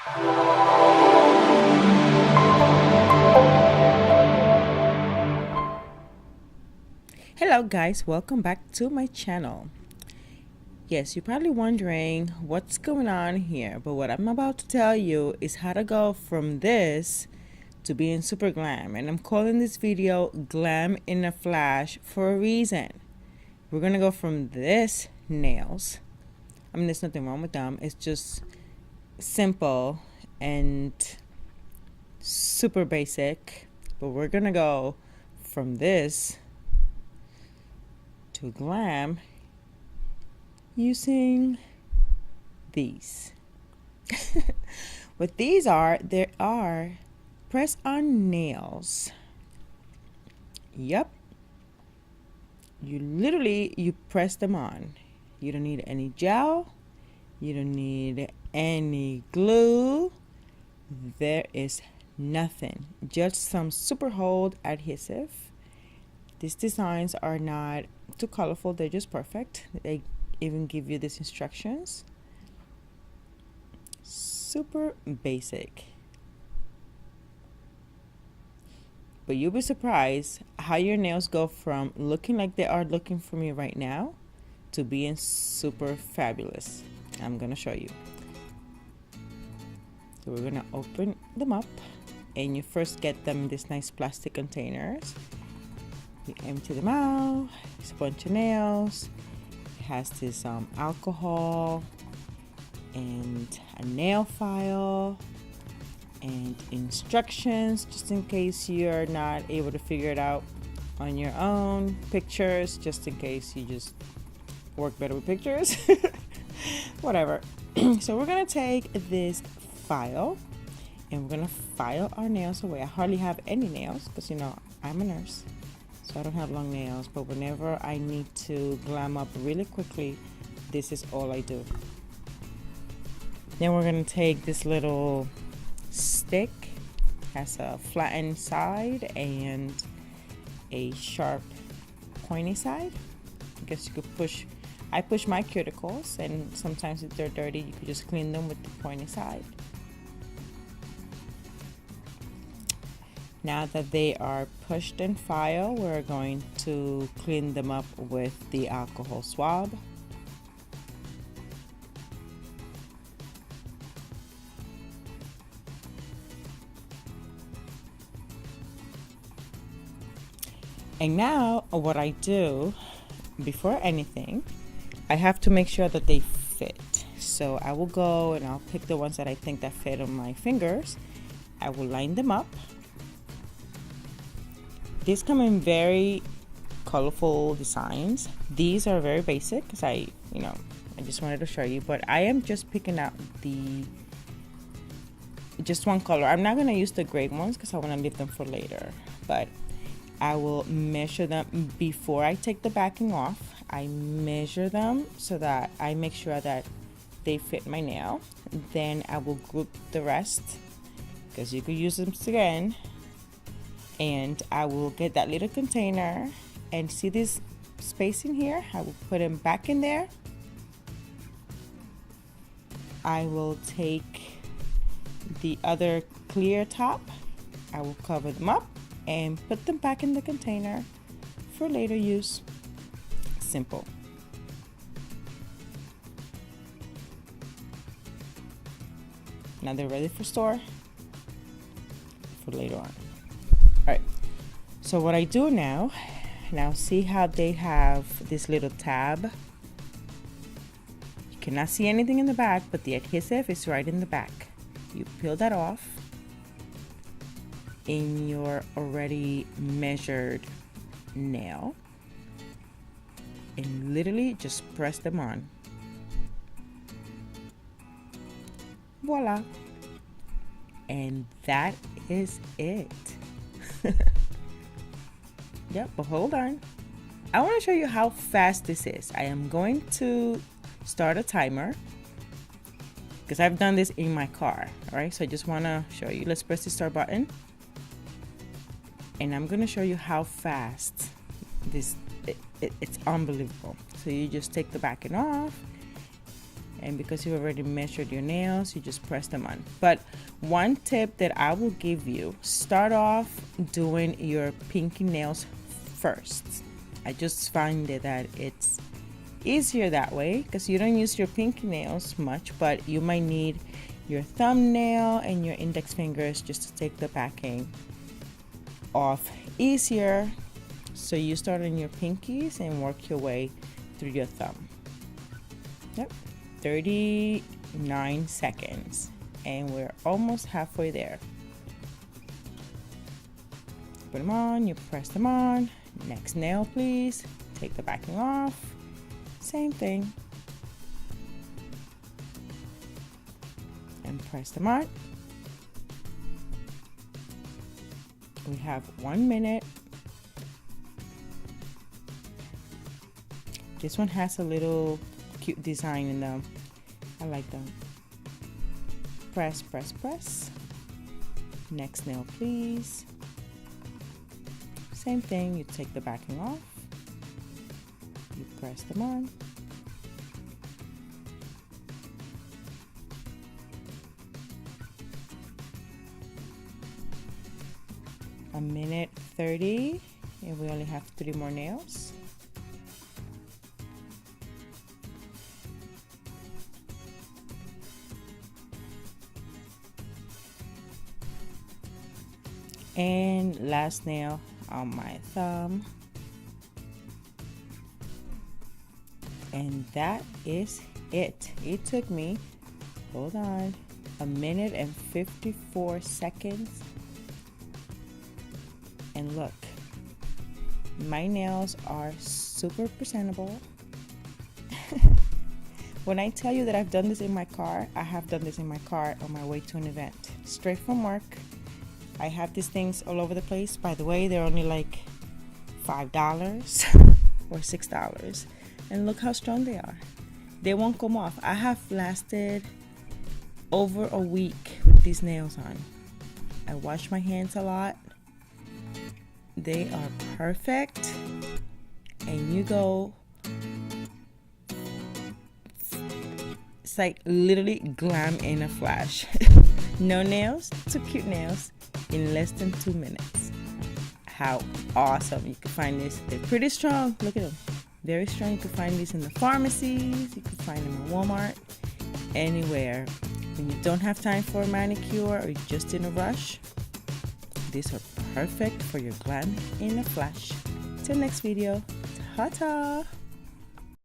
Hello guys, welcome back to my channel. Yes, you're probably wondering what's going on here, but what I'm about to tell you is how to go from this to being super glam, and I'm calling this video Glam in a Flash for a reason. We're gonna go from this nails. I mean, there's nothing wrong with them, it's just simple and super basic, but we're gonna go from this to glam using these. What these are, there are press on nails. Yep, you press them on. You don't need any gel, you don't need any glue, there is nothing, just some super hold adhesive. These designs are not too colorful, they're just perfect. They even give you these instructions. Super basic. But you'll be surprised how your nails go from looking like they are looking for me right now to being super fabulous. I'm gonna show you. So we're gonna open them up, and you first get them in these nice plastic containers. You empty them out. It's a bunch of nails. It has this alcohol and a nail file and instructions just in case you're not able to figure it out on your own. Pictures just in case you just work better with pictures. Whatever. So we're gonna take this file and we're gonna file our nails away. I hardly have any nails because I'm a nurse, so I don't have long nails, but whenever I need to glam up really quickly, this is all I do. Then we're gonna take this little stick, has a flattened side and a sharp pointy side. I guess you could push, I push my cuticles, and sometimes if they're dirty you could just clean them with the pointy side. Now that they are pushed and filed, we're going to clean them up with the alcohol swab. And now what I do before anything, I have to make sure that they fit. So I will go and I'll pick the ones that I think that fit on my fingers. I will line them up. These come in very colorful designs. These are very basic because I just wanted to show you, but I am just picking out just one color. I'm not going to use the gray ones because I want to leave them for later, but I will measure them before I take the backing off. I measure them so that I make sure that they fit my nail. Then I will group the rest because you could use them again. And I will get that little container and see this space in here. I will put them back in there. I will take the other clear top. I will cover them up and put them back in the container for later use. Simple. Now they're ready for store for later on. Alright, so what I do now see how they have this little tab. You cannot see anything in the back, but the adhesive is right in the back. You peel that off in your already measured nail and literally just press them on. Voila! And that is it. Yep, but hold on. I want to show you how fast this is. I am going to start a timer because I've done this in my car. All right, so I just want to show you. Let's press the start button. And I'm going to show you how fast it's unbelievable. So you just take the backing off And because you've already measured your nails, you just press them on. But one tip that I will give you, start off doing your pinky nails first. I just find that it's easier that way because you don't use your pinky nails much, but you might need your thumbnail and your index fingers just to take the backing off easier. So you start on your pinkies and work your way through your thumb. Yep, 39 seconds, and we're almost halfway there. Put them on, you press them on. Next nail, please. Take the backing off. Same thing. And press them on. We have 1 minute. This one has a little cute design in them. I like them. Press, press, press. Next nail, please. Same thing, you take the backing off. You press them on. A minute 30, and we only have 3 more nails. And last nail on my thumb. And that is it. It took me, hold on, a minute and 54 seconds. And look, my nails are super presentable. When I tell you that I've done this in my car, I have done this in my car on my way to an event, straight from work. I have these things all over the place. By the way, they're only like $5 or $6. And look how strong they are. They won't come off. I have lasted over a week with these nails on. I wash my hands a lot. They are perfect. And you go, it's like literally glam in a flash. No nails, 2 cute nails in less than 2 minutes. How awesome. You can find this. They're pretty strong. Look at them. Very strong. You can find these in the pharmacies. You can find them in Walmart. Anywhere. When you don't have time for a manicure or you're just in a rush, these are perfect for your glam in a flash. Till next video. Ta-ta!